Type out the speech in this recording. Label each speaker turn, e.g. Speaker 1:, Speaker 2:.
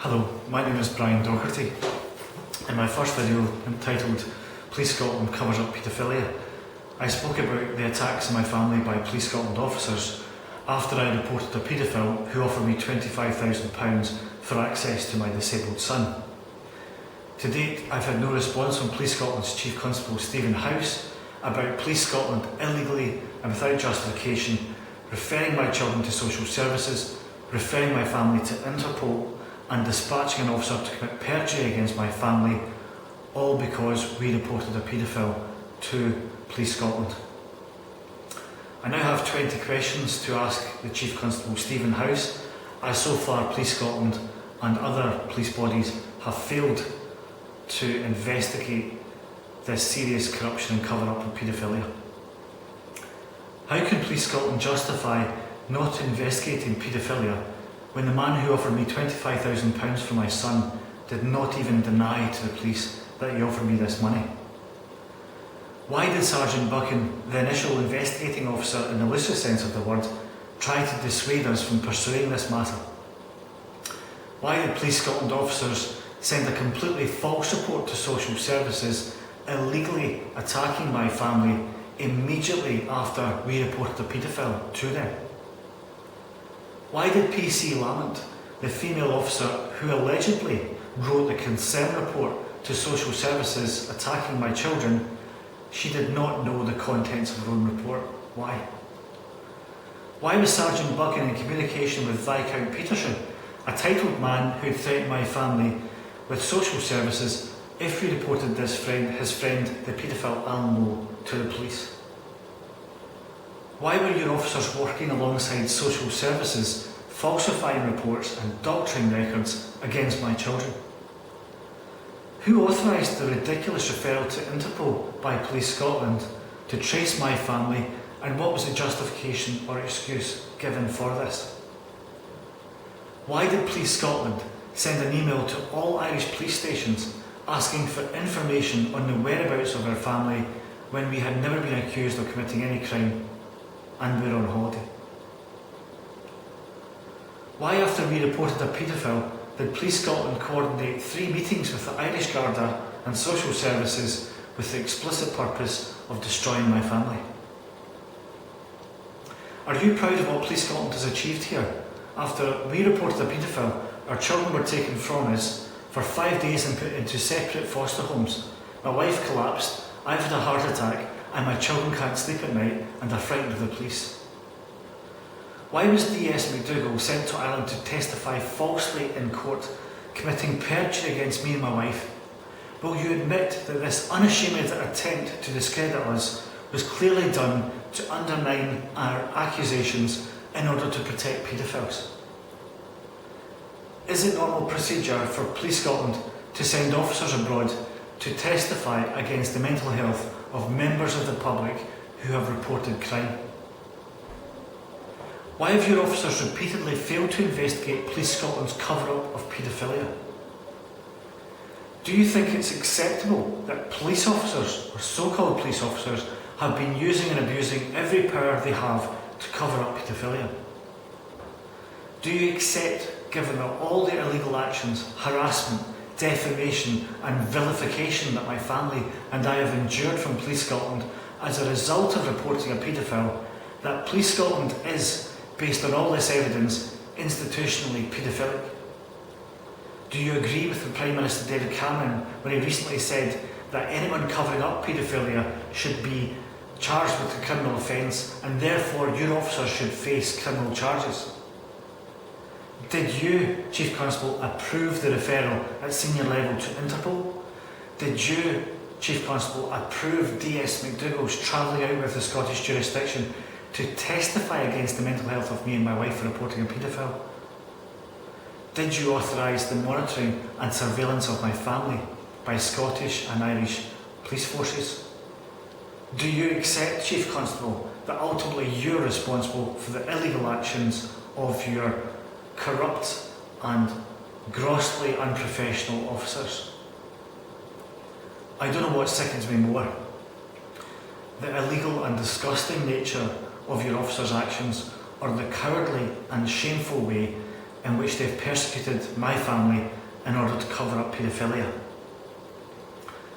Speaker 1: Hello, my name is Brian Doherty. In my first video, entitled Police Scotland Covers Up Paedophilia, I spoke about the attacks in my family by Police Scotland officers after I reported a paedophile who offered me £25,000 for access to my disabled son. To date, I've had no response from Police Scotland's Chief Constable Stephen House about Police Scotland illegally and without justification referring my children to social services, referring my family to Interpol, and dispatching an officer to commit perjury against my family, all because we reported a paedophile to Police Scotland. I now have 20 questions to ask the Chief Constable Stephen House, as so far Police Scotland and other police bodies have failed to investigate this serious corruption and cover up of paedophilia. How can Police Scotland justify not investigating paedophilia when the man who offered me £25,000 for my son did not even deny to the police that he offered me this money? Why did Sergeant Buchan, the initial investigating officer in the loosest sense of the word, try to dissuade us from pursuing this matter? Why did Police Scotland officers send a completely false report to social services, illegally attacking my family immediately after we reported a paedophile to them? Why did PC Lamont, the female officer who allegedly wrote the consent report to social services attacking my children, she did not know the contents of her own report? Why? Why was Sergeant Buchan in communication with Viscount Peterson, a titled man who had threatened my family with social services if we reported his friend, the paedophile Alan Moe, to the police? Why were your officers working alongside social services, falsifying reports and doctoring records against my children? Who authorised the ridiculous referral to Interpol by Police Scotland to trace my family, and what was the justification or excuse given for this? Why did Police Scotland send an email to all Irish police stations asking for information on the whereabouts of our family when we had never been accused of committing any crime and were on holiday? Why, after we reported a paedophile, did Police Scotland coordinate 3 meetings with the Irish Garda and social services with the explicit purpose of destroying my family? Are you proud of what Police Scotland has achieved here? After we reported a paedophile, our children were taken from us for 5 days and put into separate foster homes. My wife collapsed, I've had a heart attack, and my children can't sleep at night and are frightened of the police. Why was DS McDougall sent to Ireland to testify falsely in court, committing perjury against me and my wife? Will you admit that this unashamed attempt to discredit us was clearly done to undermine our accusations in order to protect paedophiles? Is it normal procedure for Police Scotland to send officers abroad to testify against the mental health of members of the public who have reported crime? Why have your officers repeatedly failed to investigate Police Scotland's cover-up of paedophilia? Do you think it's acceptable that police officers, or so-called police officers, have been using and abusing every power they have to cover up paedophilia? Do you accept, given that all the illegal actions, harassment, defamation and vilification that my family and I have endured from Police Scotland as a result of reporting a paedophile, that Police Scotland is, based on all this evidence, institutionally paedophilic? Do you agree with the Prime Minister David Cameron when he recently said that anyone covering up paedophilia should be charged with a criminal offence and therefore your officers should face criminal charges? Did you, Chief Constable, approve the referral at senior level to Interpol? Did you, Chief Constable, approve DS McDougall's travelling out with the Scottish jurisdiction to testify against the mental health of me and my wife for reporting a paedophile? Did you authorise the monitoring and surveillance of my family by Scottish and Irish police forces? Do you accept, Chief Constable, that ultimately you're responsible for the illegal actions of your corrupt and grossly unprofessional officers? I don't know what sickens me more: the illegal and disgusting nature of your officers' actions, or the cowardly and shameful way in which they've persecuted my family in order to cover up paedophilia.